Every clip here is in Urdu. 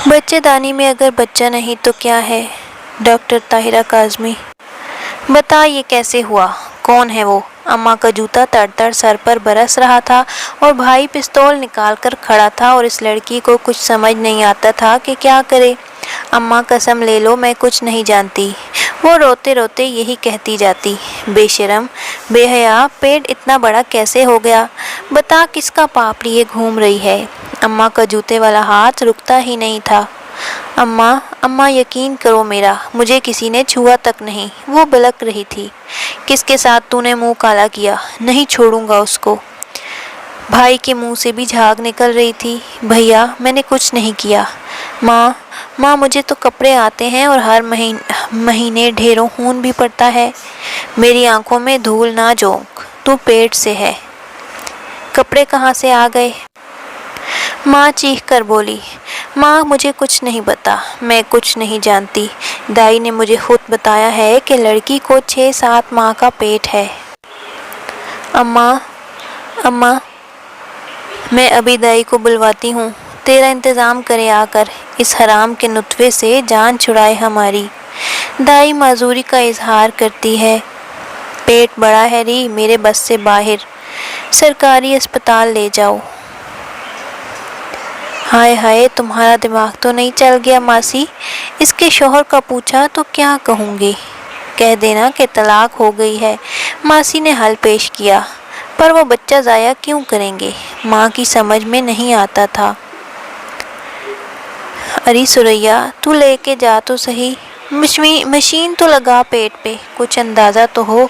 بچے دانی میں اگر بچہ نہیں تو کیا ہے؟ ڈاکٹر طاہرہ کاظمی۔ بتا یہ کیسے ہوا؟ کون ہے وہ؟ اماں کا جوتا تڑ تڑ سر پر برس رہا تھا اور بھائی پستول نکال کر کھڑا تھا اور اس لڑکی کو کچھ سمجھ نہیں آتا تھا کہ کیا کرے۔ اماں قسم لے لو میں کچھ نہیں جانتی، وہ روتے روتے یہی کہتی جاتی۔ بے شرم، بے حیا، پیٹ اتنا بڑا کیسے ہو گیا؟ بتا کس کا پاپ لیے گھوم رہی ہے؟ اماں کا جوتے والا ہاتھ رکتا ہی نہیں تھا۔ اماں یقین کرو میرا، مجھے کسی نے چھوا تک نہیں، وہ بلک رہی تھی۔ کس کے ساتھ تو نے منہ کالا کیا؟ نہیں چھوڑوں گا اس کو۔ بھائی کے منہ سے بھی جھاگ نکل رہی تھی۔ بھیا میں نے کچھ نہیں کیا۔ ماں مجھے تو کپڑے آتے ہیں اور ہر مہینے ڈھیروں خون بھی پڑتا ہے۔ میری آنکھوں میں دھول نہ جھونک، تو پیٹ سے ہے۔ کپڑے کہاں سے آ گئے؟ ماں چیخ کر بولی۔ ماں مجھے کچھ نہیں پتا، میں کچھ نہیں جانتی۔ دائی نے مجھے خود بتایا ہے کہ لڑکی کو 6-7 ماہ کا پیٹ ہے۔ اماں میں ابھی دائی کو بلواتی ہوں، تیرا انتظام کرے آ کر، اس حرام کے نطفے سے جان چھڑائے ہماری۔ دائی معذوری کا اظہار کرتی ہے۔ پیٹ بڑا ہے ری، میرے بس سے باہر، سرکاری اسپتال لے جاؤ۔ ہائے ہائے، تمہارا دماغ تو نہیں چل گیا ماسی؟ اس کے شوہر کا پوچھا تو کیا کہوں گی؟ کہہ دینا کہ طلاق ہو گئی ہے، ماسی نے حل پیش کیا۔ پر وہ بچہ ضائع کیوں کریں گے؟ ماں کی سمجھ میں نہیں آتا تھا۔ ارے سریا، تو لے کے جا تو صحیح، مشین تو لگا پیٹ پہ، کچھ اندازہ تو ہو۔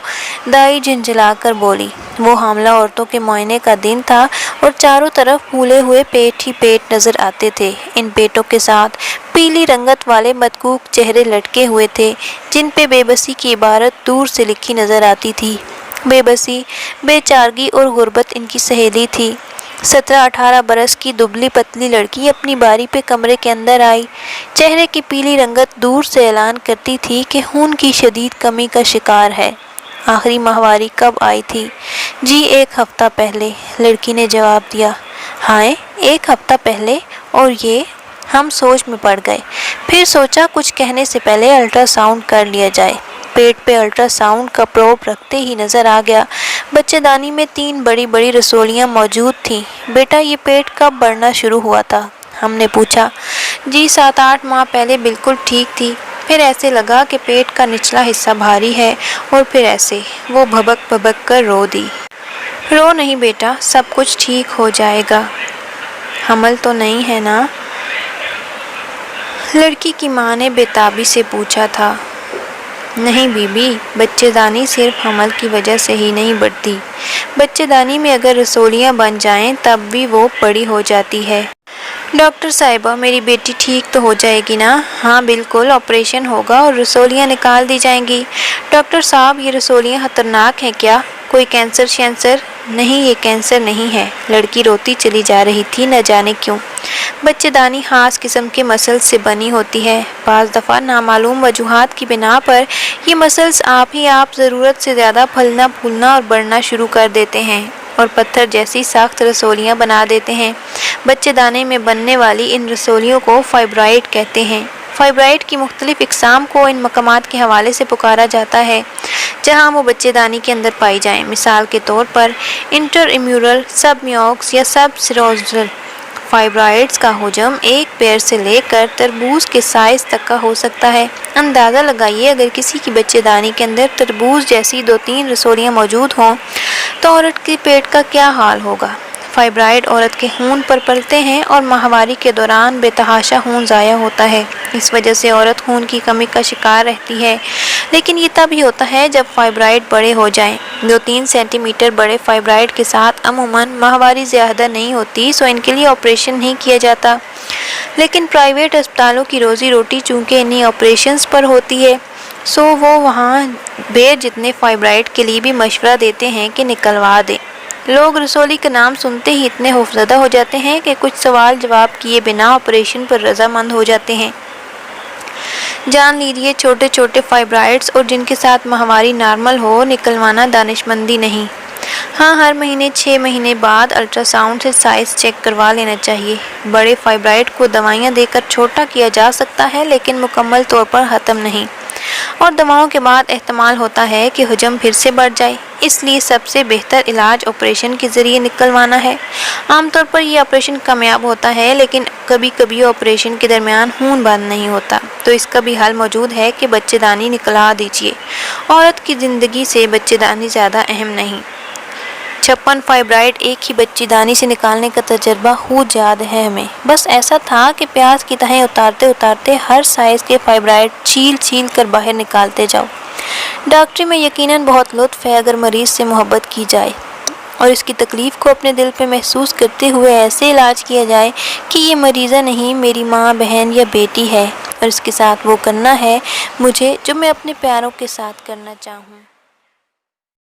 دائی جھنجھلا کر بولی۔ وہ حاملہ عورتوں کے معائنے کا دن تھا اور چاروں طرف پھولے ہوئے پیٹ ہی پیٹ نظر آتے تھے۔ ان پیٹوں کے ساتھ پیلی رنگت والے مدقوق چہرے لٹکے ہوئے تھے جن پہ بے بسی کی عبارت دور سے لکھی نظر آتی تھی۔ بے بسی، بے چارگی اور غربت ان کی سہیلی تھی۔ 17-18 برس کی دبلی پتلی لڑکی اپنی باری پہ کمرے کے اندر آئی۔ چہرے کی پیلی رنگت دور سے اعلان کرتی تھی کہ خون کی شدید کمی کا شکار ہے۔ آخری ماہواری کب آئی تھی؟ جی 1 ہفتہ پہلے، لڑکی نے جواب دیا۔ ہائے، 1 ہفتہ پہلے؟ اور یہ؟ ہم سوچ میں پڑ گئے، پھر سوچا کچھ کہنے سے پہلے الٹرا ساؤنڈ کر لیا جائے۔ پیٹ پہ الٹرا ساؤنڈ کا پروب رکھتے ہی نظر آ گیا بچے دانی میں 3 بڑی بڑی رسولیاں موجود تھیں۔ بیٹا یہ پیٹ کب بڑھنا شروع ہوا تھا؟ ہم نے پوچھا۔ جی 7-8 ماہ پہلے بالکل ٹھیک تھی، پھر ایسے لگا کہ پیٹ کا نچلا حصہ بھاری ہے اور پھر ایسے۔ وہ بھبک بھبک کر رو دی۔ رو نہیں بیٹا، سب کچھ ٹھیک ہو جائے گا۔ حمل تو نہیں ہے نا؟ لڑکی کی ماں نے بے تابی سے پوچھا تھا۔ نہیں بی بی، بچے دانی صرف حمل کی وجہ سے ہی نہیں بڑھتی، بچے دانی میں اگر رسولیاں بن جائیں تب بھی وہ بڑی ہو جاتی ہے۔ ڈاکٹر صاحبہ میری بیٹی ٹھیک تو ہو جائے گی نا؟ ہاں بالکل، آپریشن ہوگا اور رسولیاں نکال دی جائیں گی۔ ڈاکٹر صاحب یہ رسولیاں خطرناک ہیں کیا؟ کوئی کینسر شینسر؟ نہیں یہ کینسر نہیں ہے۔ لڑکی روتی چلی جا رہی تھی نہ جانے کیوں۔ بچے دانی خاص قسم کے مسلز سے بنی ہوتی ہے، بعض دفعہ نامعلوم وجوہات کی بنا پر یہ مسلز آپ ہی آپ ضرورت سے زیادہ پھلنا پھولنا اور بڑھنا شروع کر دیتے ہیں اور پتھر جیسی سخت رسولیاں بنا دیتے ہیں۔ بچے دانے میں بننے والی ان رسولیوں کو فائبرائڈ کہتے ہیں۔ فائبرائڈ کی مختلف اقسام کو ان مقامات کے حوالے سے پکارا جاتا ہے جہاں وہ بچے دانی کے اندر پائی جائیں۔ مثال کے طور پر انٹر ایمیورل، سب میوکس یا سب سیروزل فائبرائڈز کا حجم 1 پیر سے لے کر تربوز کے سائز تک کا ہو سکتا ہے۔ اندازہ لگائیے اگر کسی کی بچے دانی کے اندر تربوز جیسی 2-3 رسولیاں موجود ہوں تو عورت کے پیٹ کا کیا حال ہوگا۔ فائبرائڈ عورت کے خون پر پلتے ہیں اور ماہواری کے دوران بے تحاشا خون ضائع ہوتا ہے، اس وجہ سے عورت خون کی کمی کا شکار رہتی ہے۔ لیکن یہ تب ہی ہوتا ہے جب فائبرائڈ بڑے ہو جائیں۔ 2-3 سینٹی میٹر بڑے فائبرائڈ کے ساتھ عموماً ماہواری زیادہ نہیں ہوتی، سو ان کے لیے آپریشن نہیں کیا جاتا۔ لیکن پرائیویٹ اسپتالوں کی روزی روٹی چونکہ انہی آپریشنز پر ہوتی ہے، سو وہ وہاں بیر جتنے فائبرائڈ کے لیے بھی مشورہ دیتے ہیں کہ نکلوا دیں۔ لوگ رسولی کا نام سنتے ہی اتنے خوفزدہ ہو جاتے ہیں کہ کچھ سوال جواب کیے بنا آپریشن پر رضامند ہو جاتے ہیں۔ جان لیجیے چھوٹے چھوٹے فائبرائڈز اور جن کے ساتھ ماہواری نارمل ہو نکلوانا دانشمندی نہیں، ہاں، ہر مہینے 6 مہینے بعد الٹرا ساؤنڈ سے سائز چیک کروا لینا چاہیے۔ بڑے فائبرائڈ کو دوائیاں دے کر چھوٹا کیا جا سکتا ہے لیکن مکمل طور پر ختم نہیں، اور دواؤں کے بعد احتمال ہوتا ہے کہ حجم پھر سے بڑھ جائے۔ اس لیے سب سے بہتر علاج آپریشن کے ذریعے نکلوانا ہے۔ عام طور پر یہ آپریشن کامیاب ہوتا ہے، لیکن کبھی کبھی آپریشن کے درمیان خون بند نہیں ہوتا، تو اس کا بھی حل موجود ہے کہ بچے دانی نکلوا دیجیے۔ عورت کی زندگی سے بچے دانی زیادہ اہم نہیں۔ 56 فائبرائڈ ایک ہی بچی دانی سے نکالنے کا تجربہ خود یاد ہے ہمیں۔ بس ایسا تھا کہ پیاز کی تہیں اتارتے اتارتے ہر سائز کے فائبرائڈ چھیل چھیل کر باہر نکالتے جاؤ۔ ڈاکٹری میں یقیناً بہت لطف ہے اگر مریض سے محبت کی جائے اور اس کی تکلیف کو اپنے دل پہ محسوس کرتے ہوئے ایسے علاج کیا جائے کہ یہ مریضہ نہیں، میری ماں، بہن یا بیٹی ہے، اور اس کے ساتھ وہ کرنا ہے مجھے جو میں اپنے پیاروں کے ساتھ کرنا چاہوں۔